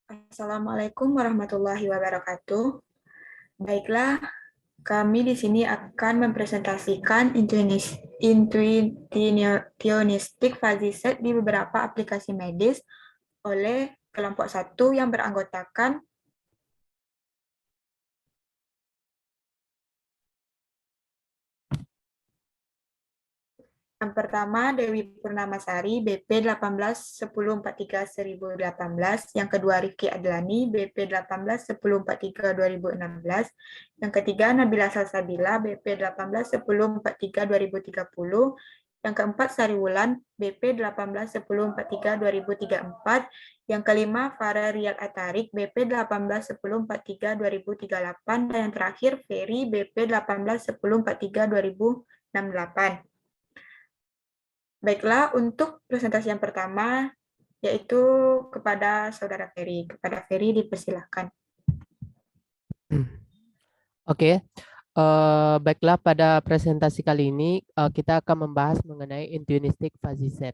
Assalamualaikum warahmatullahi wabarakatuh. Baiklah, kami di sini akan mempresentasikan intuitionistic fuzzy set di beberapa aplikasi medis oleh kelompok satu yang beranggotakan yang pertama Dewi Purnamasari BP 18-1043-1018, yang kedua Rifki Adlani BP 18-1043-2016, yang ketiga Nabila Salsabila BP 18-1043-2030, yang keempat Sari Wulan BP 18-1043-2034, yang kelima Farah Riyad Atarik BP 18-1043-2038, dan yang terakhir Ferry BP 18-1043-2068. Baiklah, untuk presentasi yang pertama, yaitu kepada Saudara Ferry. Kepada Ferry, dipersilahkan. Oke, baiklah pada presentasi kali ini kita akan membahas mengenai intuitionistic fuzzy set.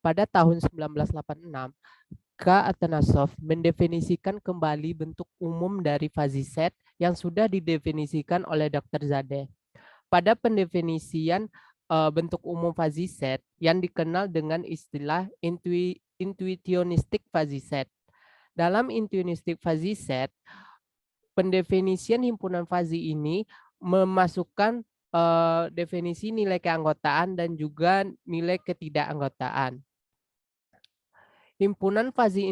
Pada tahun 1986, K. Atanasov mendefinisikan kembali bentuk umum dari fuzzy set yang sudah didefinisikan oleh Dr. Zadeh. Pada pendefinisian bentuk umum fuzzy set yang dikenal dengan istilah intuitionistic fuzzy set. Dalam intuitionistic fuzzy set, pendefinisian himpunan fuzzy ini memasukkan definisi nilai keanggotaan dan juga nilai ketidakanggotaan. Himpunan fuzzy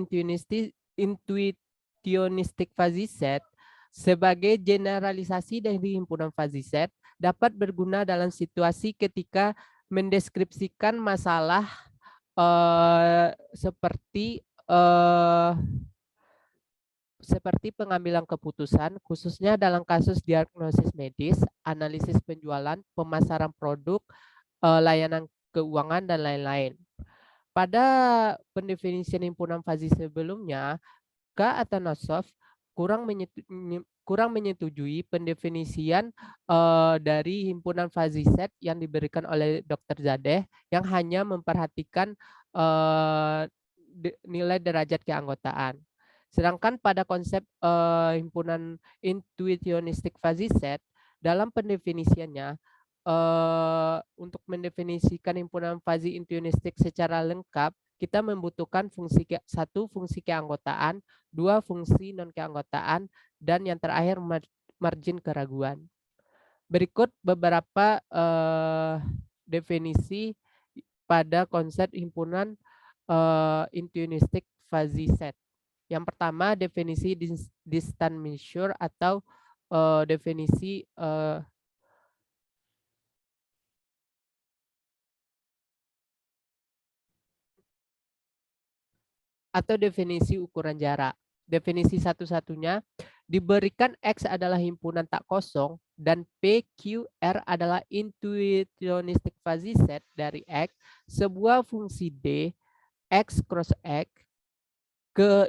intuitionistic fuzzy set sebagai generalisasi dari himpunan fuzzy set dapat berguna dalam situasi ketika mendeskripsikan masalah seperti pengambilan keputusan, khususnya dalam kasus diagnosis medis, analisis penjualan, pemasaran produk, layanan keuangan, dan lain-lain. Pada pendefinisian himpunan fuzzy sebelumnya, K. Atanasov kurang menyetujui pendefinisian dari himpunan fuzzy set yang diberikan oleh Dr. Zadeh yang hanya memperhatikan nilai derajat keanggotaan. Sedangkan pada konsep himpunan intuitionistic fuzzy set, dalam pendefinisiannya, untuk mendefinisikan himpunan fuzzy intuitionistic secara lengkap, kita membutuhkan satu fungsi keanggotaan, dua fungsi non keanggotaan, dan yang terakhir margin keraguan. Berikut beberapa definisi pada konsep himpunan intuitionistic fuzzy set. Yang pertama, definisi distant measure atau definisi ukuran jarak. Definisi satu-satunya, diberikan X adalah himpunan tak kosong dan PQR adalah intuitionistic fuzzy set dari X, sebuah fungsi D X cross X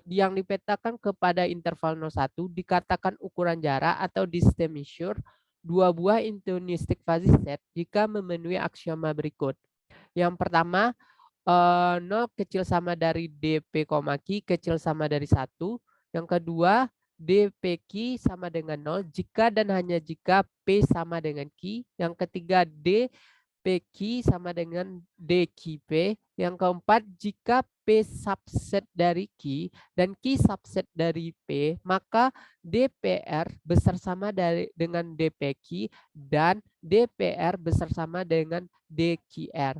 yang dipetakan kepada interval 01 dikatakan ukuran jarak atau distant measure dua buah intuitionistic fuzzy set jika memenuhi aksioma berikut. Yang pertama, 0 kecil sama dari dp, q kecil sama dari 1. Yang kedua, dpq sama dengan 0 jika dan hanya jika p sama dengan q. Yang ketiga, dpq sama dengan dqp. Yang keempat, jika p subset dari q dan q subset dari p, maka dpr besar sama dengan dpq dan dpr besar sama dengan dqr.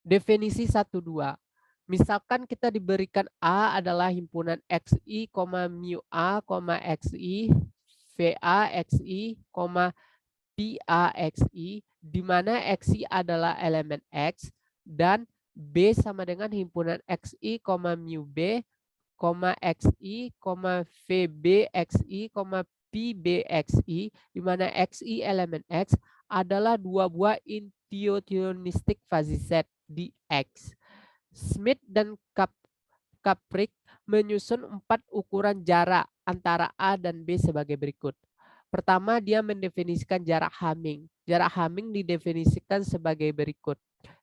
Definisi 1-2. Misalkan kita diberikan A adalah himpunan XI, mu A, XI, VA, XI, PA, XI, di mana XI adalah elemen X, dan B sama dengan himpunan XI, mu B, XI, VB, XI, PB, XI, di mana XI elemen X adalah dua buah intuitionistic fuzzy set di X. Smith dan Kaprik menyusun 4 ukuran jarak antara A dan B sebagai berikut. Pertama, dia mendefinisikan jarak Hamming. Jarak Hamming didefinisikan sebagai berikut.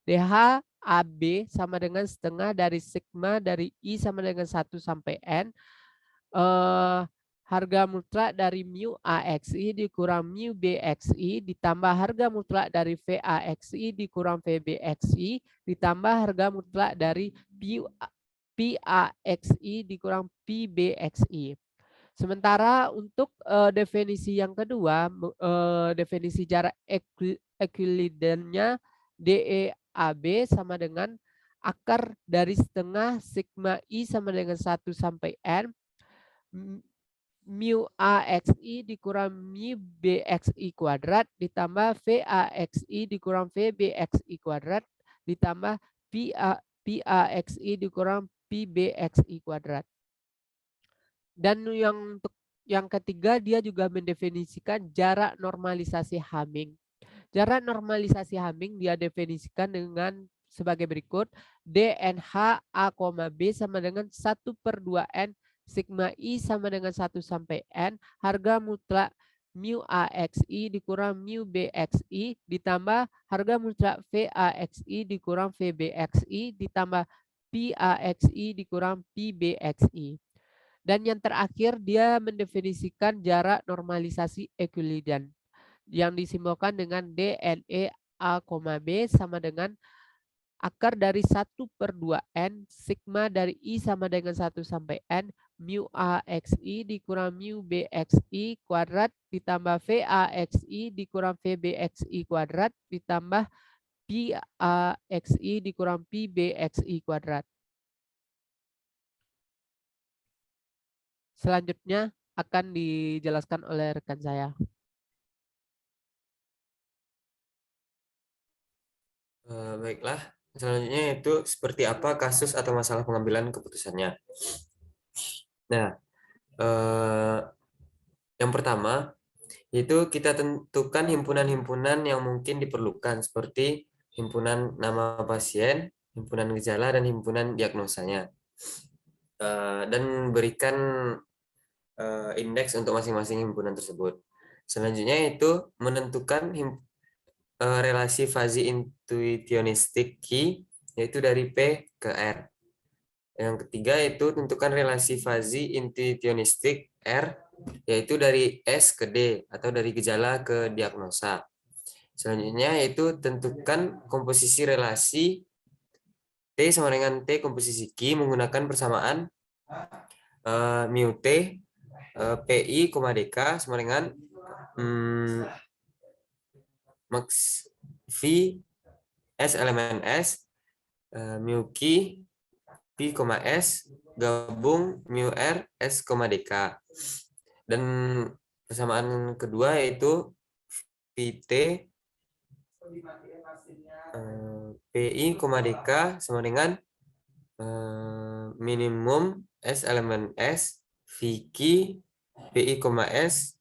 DH AB sama dengan setengah dari sigma dari I sama dengan 1 sampai N. Harga mutlak dari mu AXI dikurang mu BXI ditambah harga mutlak dari VAXI dikurang VBXI ditambah harga mutlak dari PAXI dikurang PBXI. Sementara untuk definisi yang kedua, definisi jarak Euclideannya DEAB sama dengan akar dari setengah sigma I sama dengan 1 sampai N mu AXI dikurang mu BXI kuadrat ditambah VAXI dikurang VBXI kuadrat ditambah PAXI dikurang PBXI kuadrat. Dan untuk yang ketiga, dia juga mendefinisikan jarak normalisasi Hamming. Jarak normalisasi Hamming dia definisikan dengan sebagai berikut. DNH A, B sama dengan 1/2N sigma I sama dengan 1 sampai N. Harga mutlak mu AXI dikurang mu BXI ditambah harga mutlak VAXI dikurang VBXI ditambah PAXI dikurang PBXI. Dan yang terakhir dia mendefinisikan jarak normalisasi Euclidean yang disimbolkan dengan DNE A, B sama dengan akar dari 1/2N sigma dari I sama dengan 1 sampai N mu AXI dikurang mu BXI kuadrat ditambah VAXI dikurang VBXI kuadrat ditambah PAXI dikurang PBXI kuadrat. Selanjutnya akan dijelaskan oleh rekan saya. Baiklah, selanjutnya itu seperti apa kasus atau masalah pengambilan keputusannya. Nah, yang pertama itu kita tentukan himpunan-himpunan yang mungkin diperlukan seperti himpunan nama pasien, himpunan gejala, dan himpunan diagnosanya. Dan berikan indeks untuk masing-masing himpunan tersebut. Selanjutnya itu menentukan relasi fazi intuitionistik Q, yaitu dari P ke R. Yang ketiga itu tentukan relasi fazi intuitionistik R, yaitu dari S ke D atau dari gejala ke diagnosa. Selanjutnya itu tentukan komposisi relasi T sama dengan T komposisi Q menggunakan persamaan mu T PI, DK sama dengan max V S elemen S mu Q P, S gabung mu R S, DK. Dan persamaan kedua yaitu VT PI, DK sama dengan minimum S elemen S VQ PI, S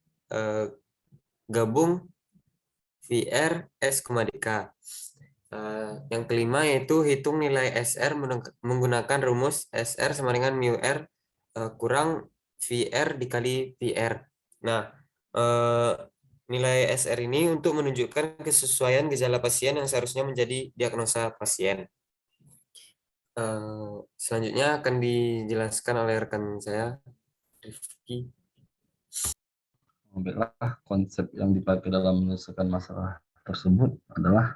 gabung VR S, DK. Yang kelima yaitu hitung nilai SR menggunakan rumus SR sama dengan mu R kurang VR dikali PR. Nah, nilai SR ini untuk menunjukkan kesesuaian gejala pasien yang seharusnya menjadi diagnosa pasien. Selanjutnya akan dijelaskan oleh rekan saya, Rifki. Baiklah, konsep yang dipakai dalam menyelesaikan masalah tersebut adalah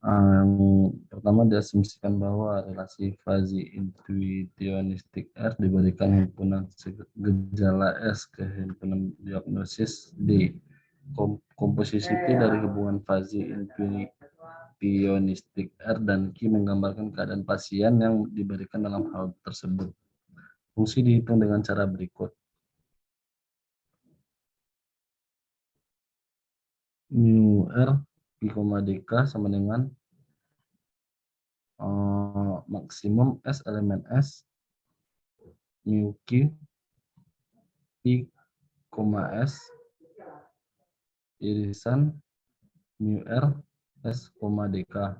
yang pertama diasumsikan bahwa relasi fazi intuitionistik R diberikan himpunan gejala S ke himpunan diagnosis D. Komposisi P dari hubungan fazi intuitionistik R dan Q menggambarkan keadaan pasien yang diberikan dalam hal tersebut. Fungsi dihitung dengan cara berikut. Mu R P, DK sama dengan maksimum S elemen S mu Q P, S irisan mu R S, DK.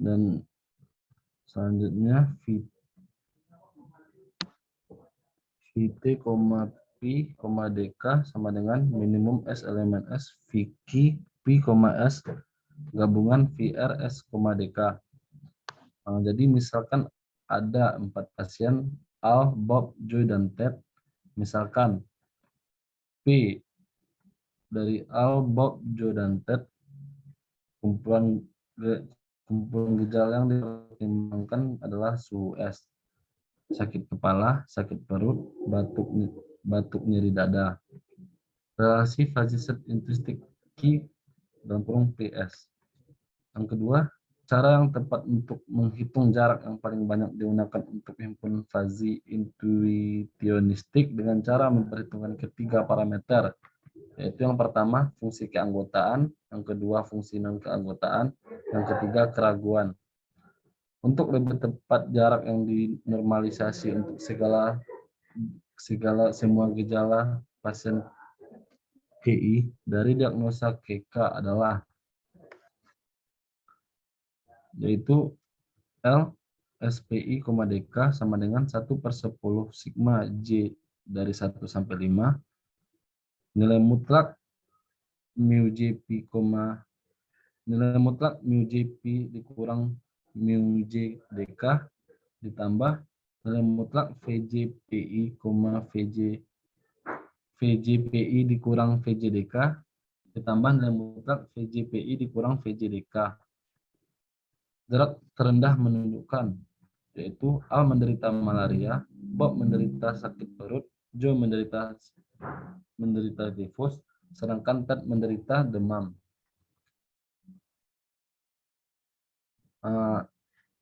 Dan selanjutnya VT, P, DK sama dengan minimum S elemen S VQ P, S gabungan VR S, DK. Jadi misalkan ada 4 pasien Al, Bob, Joy, dan Ted. Misalkan P dari Al, Bob, Joy, dan Ted kumpulan gejala yang dipertimbangkan adalah suhu S, sakit kepala, sakit perut, batuk nyeri dada. Relasi fuzzy set intrinsic Q dalam kurung PS. Yang kedua, cara yang tepat untuk menghitung jarak yang paling banyak digunakan untuk himpunan fuzzy intuitionistik dengan cara memperhitungkan ketiga parameter, yaitu yang pertama fungsi keanggotaan, yang kedua fungsi non keanggotaan, yang ketiga keraguan. Untuk lebih tepat jarak yang dinormalisasi untuk semua gejala pasien KI dari diagnosa KK adalah yaitu L SPI, DK sama dengan 1/10 sigma J dari 1 sampai 5. Nilai mutlak mu JP, nilai mutlak mu JP dikurang mu J DK ditambah nilai mutlak VJPI, VJPI dikurang VJDK ditambah nilai mutlak VJPI dikurang VJDK. Jarak terendah menunjukkan yaitu Al menderita malaria, Bob menderita sakit perut, Joe menderita tifus, sedangkan Ted menderita demam.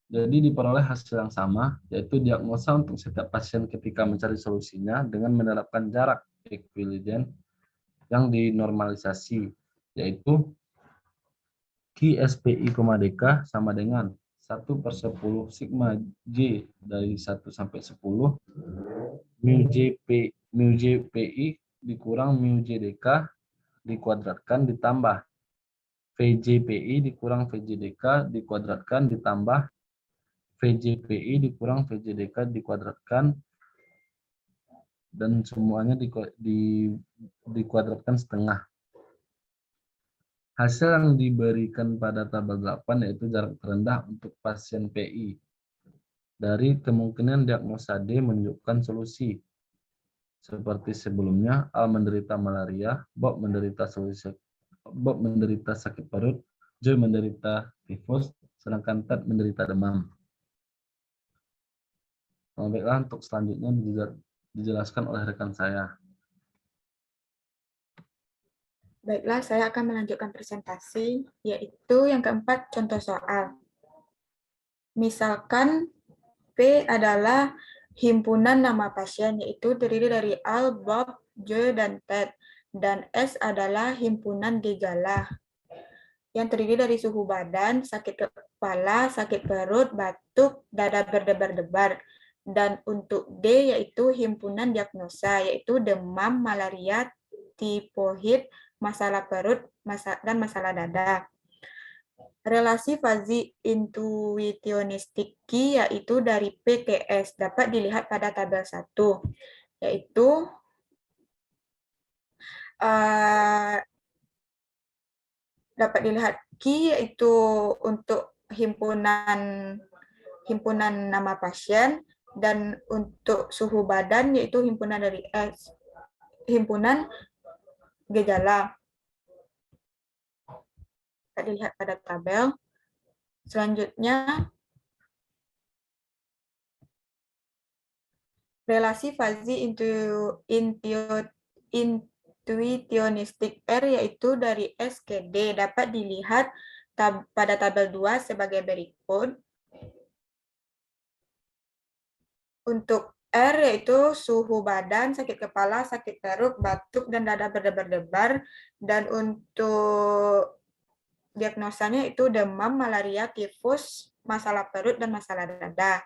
Jadi diperoleh hasil yang sama, yaitu diagnosa untuk setiap pasien ketika mencari solusinya dengan menerapkan jarak ekuiliden yang dinormalisasi, yaitu QSPI, DK sama dengan 1/10 sigma J dari 1 sampai 10 mu JPI dikurang mu JDK dikuadratkan ditambah VJPI dikurang VJDK dikuadratkan ditambah VJPI dikurang VJDK dikuadratkan dan semuanya dikuadratkan setengah. Hasil yang diberikan pada tabel 8 yaitu jarak terendah untuk pasien PI. Dari kemungkinan diagnosa D menunjukkan solusi. Seperti sebelumnya, Al menderita malaria, Bob menderita sakit perut, Joe menderita tifus, sedangkan Ted menderita demam. Baiklah, untuk selanjutnya dijelaskan oleh rekan saya. Baiklah, saya akan melanjutkan presentasi, yaitu yang keempat, contoh soal. Misalkan P adalah himpunan nama pasien, yaitu terdiri dari Al, Bob, Joe, dan Ted. Dan S adalah himpunan gejala, yang terdiri dari suhu badan, sakit kepala, sakit perut, batuk, dada berdebar-debar. Dan untuk D yaitu himpunan diagnosa, yaitu demam, malaria, tifoid, masalah perut, dan masalah dada. Relasi fuzzy intuitionistik Q yaitu dari P ke S dapat dilihat pada tabel 1, yaitu dapat dilihat Q yaitu untuk himpunan nama pasien, dan untuk suhu badan yaitu himpunan dari S, himpunan gejala. Dapat dilihat pada tabel. Selanjutnya, relasi fuzzy intuitionistik R yaitu dari S ke D dapat dilihat pada tabel 2 sebagai berikut. Untuk R yaitu suhu badan, sakit kepala, sakit perut, batuk, dan dada berdebar-debar. Dan untuk diagnosanya itu demam, malaria, tifus, masalah perut, dan masalah dada.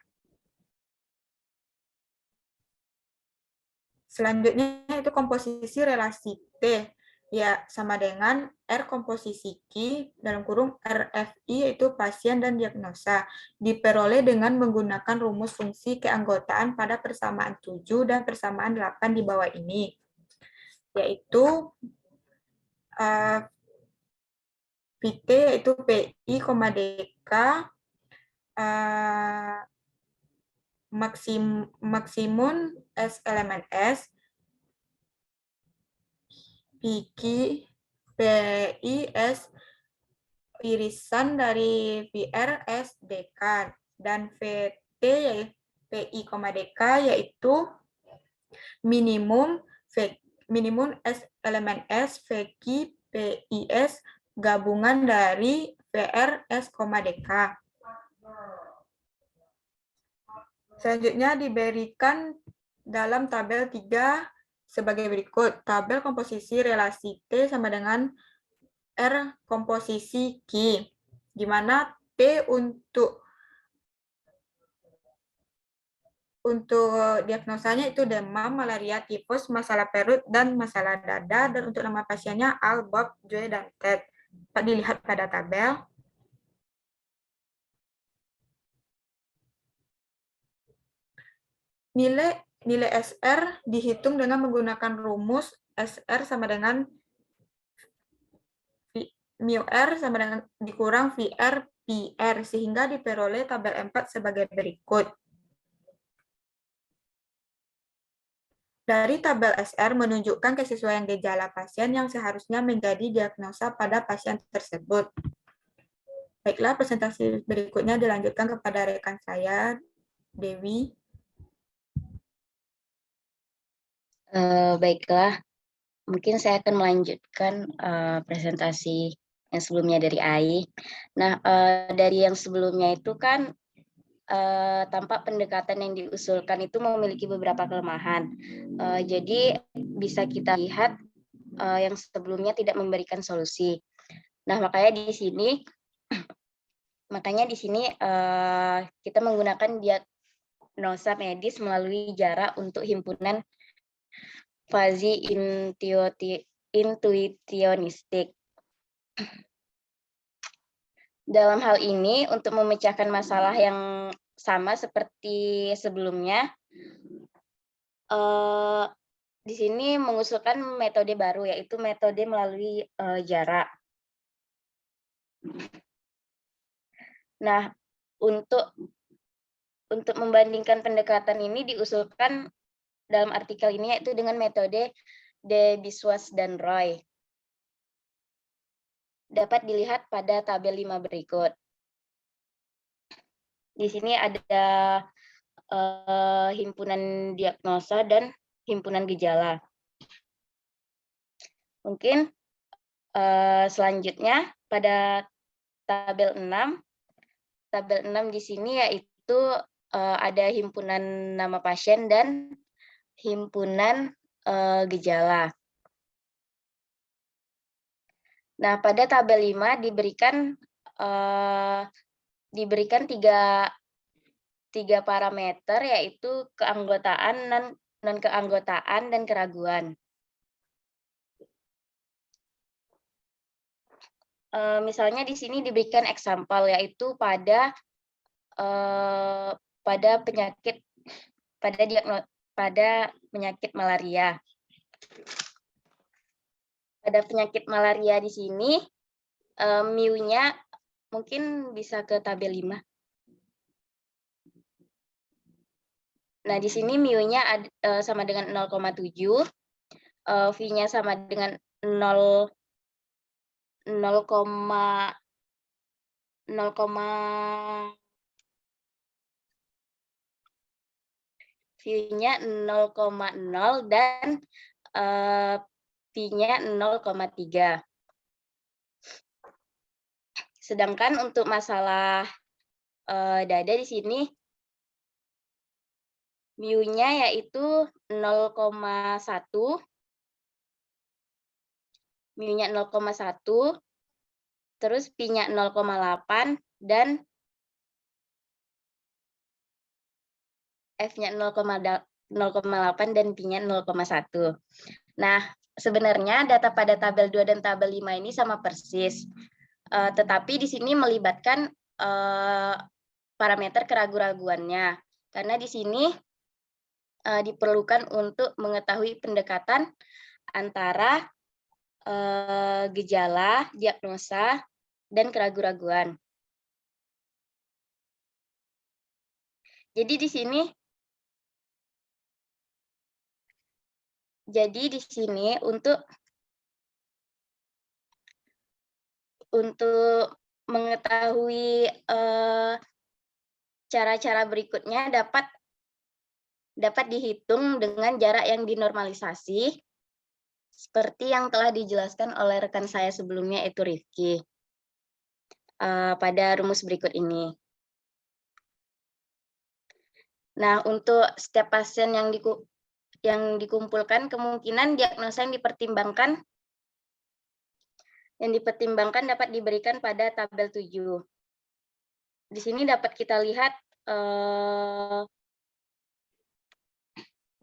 Selanjutnya itu komposisi relasi T, ya sama dengan R komposisi Q dalam kurung RFI yaitu pasien dan diagnosa, diperoleh dengan menggunakan rumus fungsi keanggotaan pada persamaan 7 dan persamaan 8 di bawah ini. yaitu VT yaitu PI, DK, maksimum S elemen S, PI S irisan dari VR S DK, dan VT yaitu PI, DK yaitu minimum S elemen S VQ PIS gabungan dari VR S, DK. Selanjutnya diberikan dalam tabel 3 sebagai berikut. Tabel komposisi relasi T sama dengan R komposisi Q, di mana T untuk diagnosanya itu demam, malaria, tifus, masalah perut, dan masalah dada. Dan untuk nama pasiennya Al, Bob, Joe, dan Ted. Dapat dilihat pada tabel. Nilai SR dihitung dengan menggunakan rumus SR sama dengan μR sama dengan dikurang VR PR, sehingga diperoleh tabel 4 sebagai berikut. Dari tabel SR menunjukkan kesesuaian gejala pasien yang seharusnya menjadi diagnosa pada pasien tersebut. Baiklah, presentasi berikutnya dilanjutkan kepada rekan saya, Dewi. Baiklah, mungkin saya akan melanjutkan presentasi yang sebelumnya dari AI. Nah, dari yang sebelumnya itu kan tampak pendekatan yang diusulkan itu memiliki beberapa kelemahan. Jadi bisa kita lihat yang sebelumnya tidak memberikan solusi. Nah, makanya di sini kita menggunakan diagnosa medis melalui jarak untuk himpunan fazi intuitionistik. Dalam hal ini, untuk memecahkan masalah yang sama seperti sebelumnya, di sini mengusulkan metode baru, yaitu metode melalui jarak. Nah, untuk membandingkan pendekatan ini diusulkan dalam artikel ini, yaitu dengan metode De Biswas dan Roy. Dapat dilihat pada tabel 5 berikut. Di sini ada himpunan diagnosa dan himpunan gejala. Mungkin selanjutnya pada tabel 6. Tabel 6 di sini yaitu ada himpunan nama pasien dan himpunan gejala. Nah, pada tabel 5 diberikan tiga parameter, yaitu keanggotaan, non-keanggotaan, dan keraguan. Misalnya di sini diberikan example, yaitu pada penyakit malaria. Pada penyakit malaria di sini mu-nya mungkin bisa ke tabel 5. Nah, di sini mu-nya sama dengan 0,7, V-nya sama dengan 0, V-nya 0,0 dan P-nya 0,3. Sedangkan untuk masalah dada di sini mu-nya yaitu 0,1, mu-nya 0,1, terus P-nya 0,8 dan F-nya 0,8 dan P-nya 0,1. Nah, sebenarnya data pada tabel 2 dan tabel 5 ini sama persis. Tetapi di sini melibatkan parameter keraguan-raguannya. Karena di sini diperlukan untuk mengetahui pendekatan antara gejala, diagnosa, dan keraguan-raguan. Jadi di sini untuk mengetahui cara-cara berikutnya dapat dihitung dengan jarak yang dinormalisasi, seperti yang telah dijelaskan oleh rekan saya sebelumnya, yaitu Rifki, pada rumus berikut ini. Nah, untuk setiap pasien yang dikumpulkan, kemungkinan diagnosa yang dipertimbangkan dapat diberikan pada tabel 7. Di sini dapat kita lihat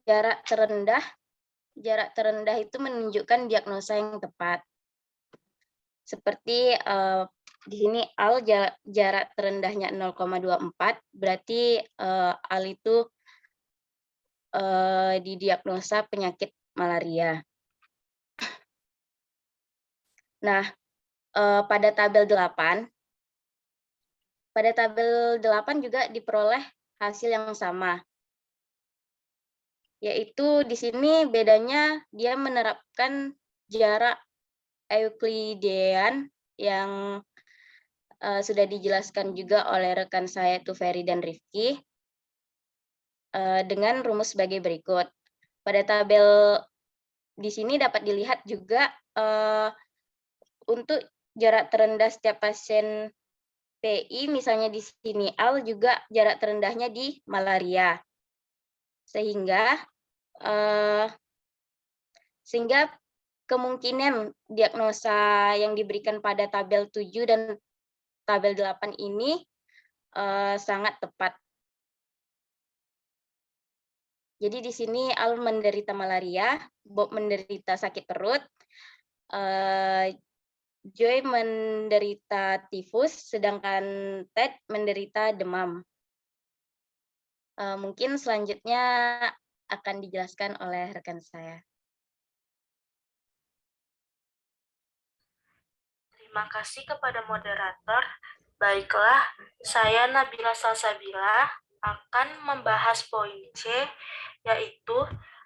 jarak terendah itu menunjukkan diagnosa yang tepat. Seperti di sini AL jarak terendahnya 0,24, berarti AL itu didiagnosa penyakit malaria. Nah, pada tabel 8 juga diperoleh hasil yang sama. Yaitu di sini bedanya dia menerapkan jarak Euklidean yang sudah dijelaskan juga oleh rekan saya itu Ferry dan Rifki dengan rumus sebagai berikut. Pada tabel di sini dapat dilihat juga untuk jarak terendah setiap pasien PI, misalnya di sini AL juga jarak terendahnya di malaria. Sehingga kemungkinan diagnosa yang diberikan pada tabel 7 dan tabel 8 ini sangat tepat. Jadi di sini AL menderita malaria, Bob menderita sakit perut, Joy menderita tifus, sedangkan Ted menderita demam. Mungkin selanjutnya akan dijelaskan oleh rekan saya. Terima kasih kepada moderator. Baiklah, saya Nabila Salsabila akan membahas poin C, yaitu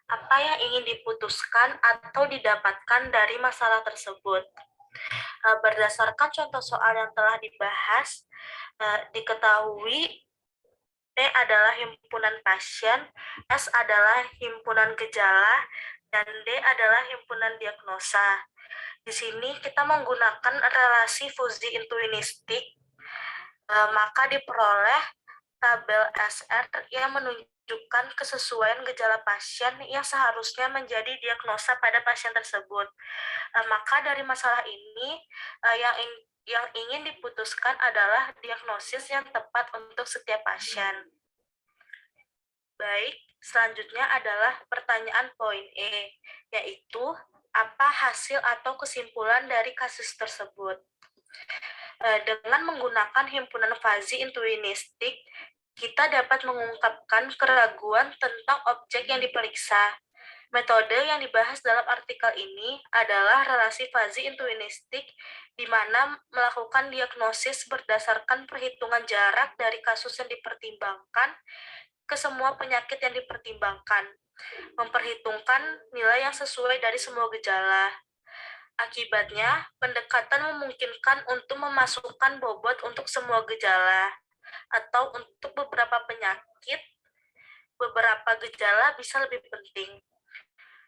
apa yang ingin diputuskan atau didapatkan dari masalah tersebut. Berdasarkan contoh soal yang telah dibahas, diketahui P adalah himpunan pasien, S adalah himpunan gejala, dan D adalah himpunan diagnosa. Di sini kita menggunakan relasi fusi intuinistik, maka diperoleh tabel SR yang menunjukkan kesesuaian gejala pasien yang seharusnya menjadi diagnosa pada pasien tersebut. Maka dari masalah ini, yang ingin diputuskan adalah diagnosis yang tepat untuk setiap pasien. Baik, selanjutnya adalah pertanyaan poin E, yaitu apa hasil atau kesimpulan dari kasus tersebut. Dengan menggunakan himpunan fazi intuinistik, kita dapat mengungkapkan keraguan tentang objek yang diperiksa. Metode yang dibahas dalam artikel ini adalah relasi fazi intuinistik, di mana melakukan diagnosis berdasarkan perhitungan jarak dari kasus yang dipertimbangkan ke semua penyakit yang dipertimbangkan, memperhitungkan nilai yang sesuai dari semua gejala. Akibatnya, pendekatan memungkinkan untuk memasukkan bobot untuk semua gejala, atau untuk beberapa penyakit, beberapa gejala bisa lebih penting.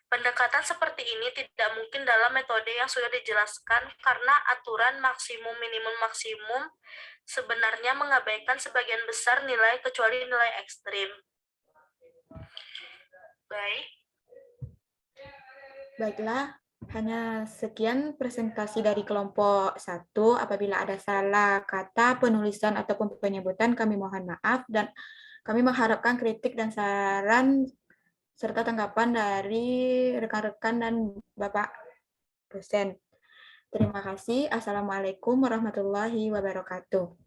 Pendekatan seperti ini tidak mungkin dalam metode yang sudah dijelaskan karena aturan maksimum minimum maksimum sebenarnya mengabaikan sebagian besar nilai kecuali nilai ekstrim. Baiklah, hanya sekian presentasi dari kelompok 1. Apabila ada salah kata, penulisan ataupun penyebutan, kami mohon maaf dan kami mengharapkan kritik dan saran serta tanggapan dari rekan-rekan dan Bapak dosen. Terima kasih. Assalamualaikum warahmatullahi wabarakatuh.